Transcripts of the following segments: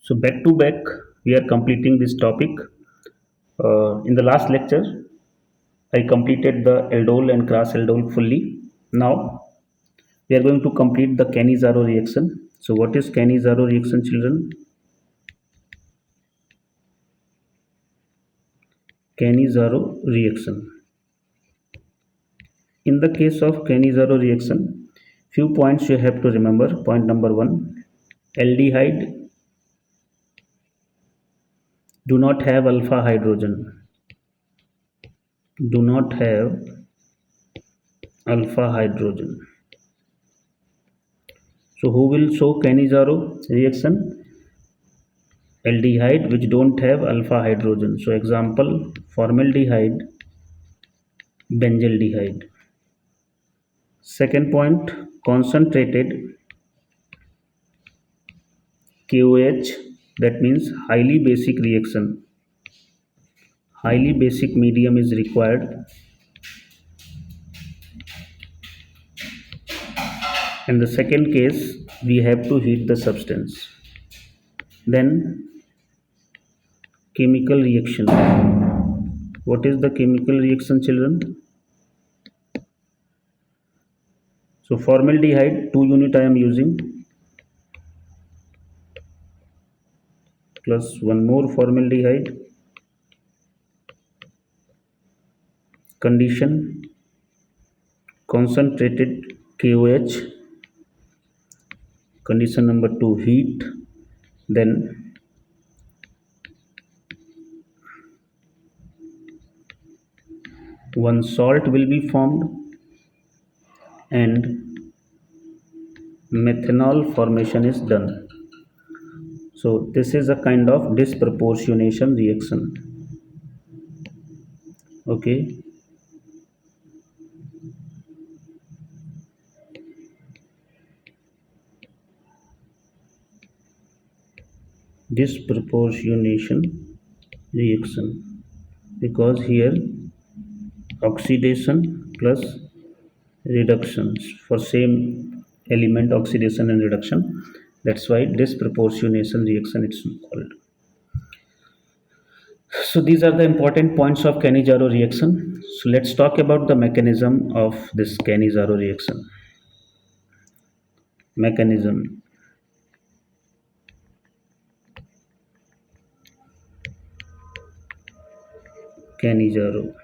So back to back, we are completing this topic. In the last lecture, I completed the aldol and cross aldol fully. Now we are going to complete the cannizzaro reaction. So what is cannizzaro reaction, children? Cannizzaro reaction. In the case of cannizzaro reaction, few points you have to remember. Point number one: aldehyde do not have alpha hydrogen. Do not have alpha hydrogen. So who will show cannizzaro reaction? Aldehyde which don't have alpha hydrogen. So example, formaldehyde, benzaldehyde. Second point, concentrated KOH, that means highly basic reaction. Highly basic medium is required. In the second case, we have to heat the substance. Then chemical reaction. What is the chemical reaction, children? So formaldehyde 2 unit I am using, plus one more formaldehyde. Condition, concentrated KOH. Condition number 2, heat. Then one salt will be formed and methanol formation is done. So this is a kind of disproportionation reaction. Okay. Disproportionation reaction, because here oxidation plus reductions for same element, oxidation and reduction. That's why disproportionation reaction it's called. So these are the important points of cannizzaro reaction. So let's talk about the mechanism of this cannizzaro reaction. Mechanism. Cannizzaro.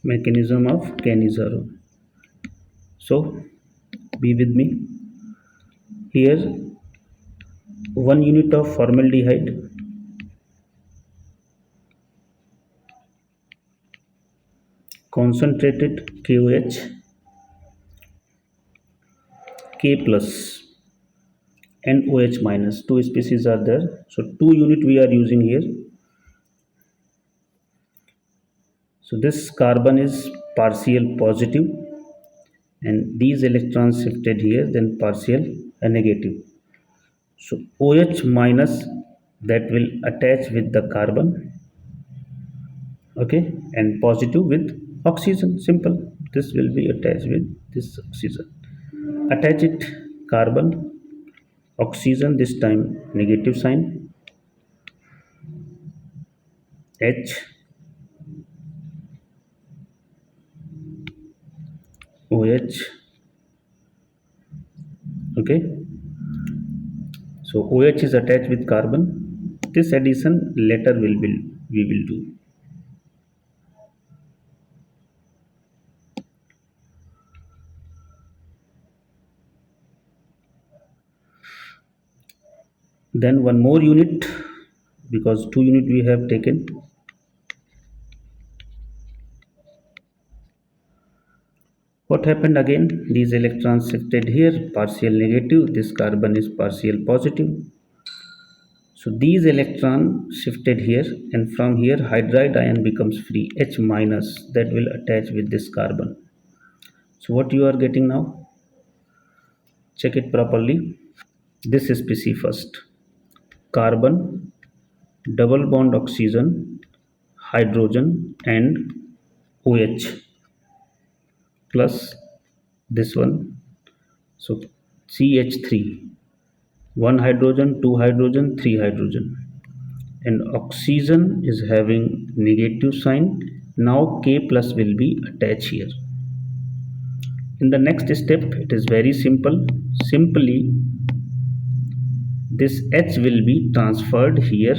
Mechanism of cannizzaro. So be with me. Here 1 unit of formaldehyde, concentrated KOH, K plus and OH minus. Two species are there. So 2 unit we are using here. So this carbon is partial positive and these electrons shifted here, then partial negative. So OH minus that will attach with the carbon, okay, and positive with oxygen. Simple. This will be attached with this oxygen. Attach it, carbon, oxygen, this time negative sign, H, OH, okay. So OH is attached with carbon. This addition later we will do. Then one more unit, because 2 unit we have taken. What happened again? These electrons shifted here, partial negative, this carbon is partial positive. So these electrons shifted here, and from here hydride ion becomes free, H minus, that will attach with this carbon. So what you are getting now? Check it properly. This species first. Carbon, double bond oxygen, hydrogen and OH. plus this one. So CH3, one hydrogen, two hydrogen, three hydrogen, and oxygen is having negative sign. Now K plus will be attached here. In the next step it is very simple. Simply this H will be transferred here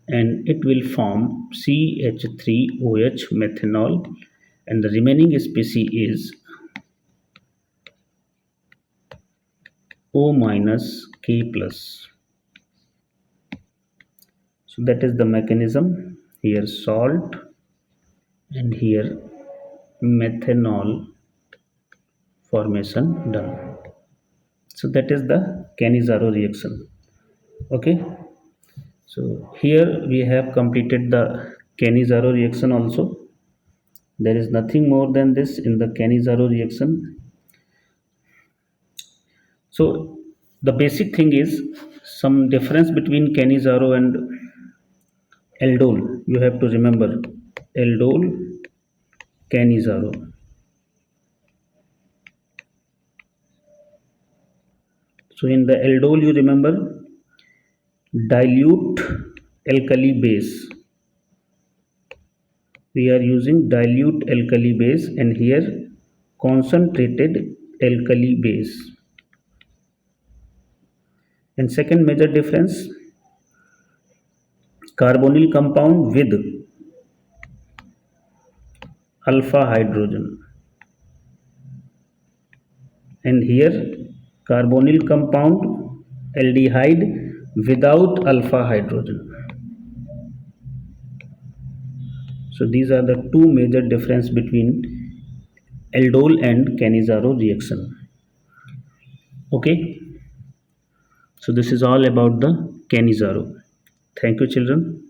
and it will form CH3OH methanol, and the remaining species is O minus K plus. So that is the mechanism. Here salt and here methanol formation done. So that is the cannizzaro reaction. Okay. So here we have completed the cannizzaro reaction also. There is nothing more than this in the cannizzaro reaction. So the basic thing is some difference between cannizzaro and aldol. You have to remember aldol, cannizzaro. So in the aldol, you remember dilute alkali base. We are using dilute alkali base, and here concentrated alkali base. And second major difference, carbonyl compound with alpha hydrogen, and here carbonyl compound aldehyde without alpha hydrogen. So these are the two major difference between aldol and cannizzaro reaction. Okay, so this is all about the cannizzaro. Thank you, children.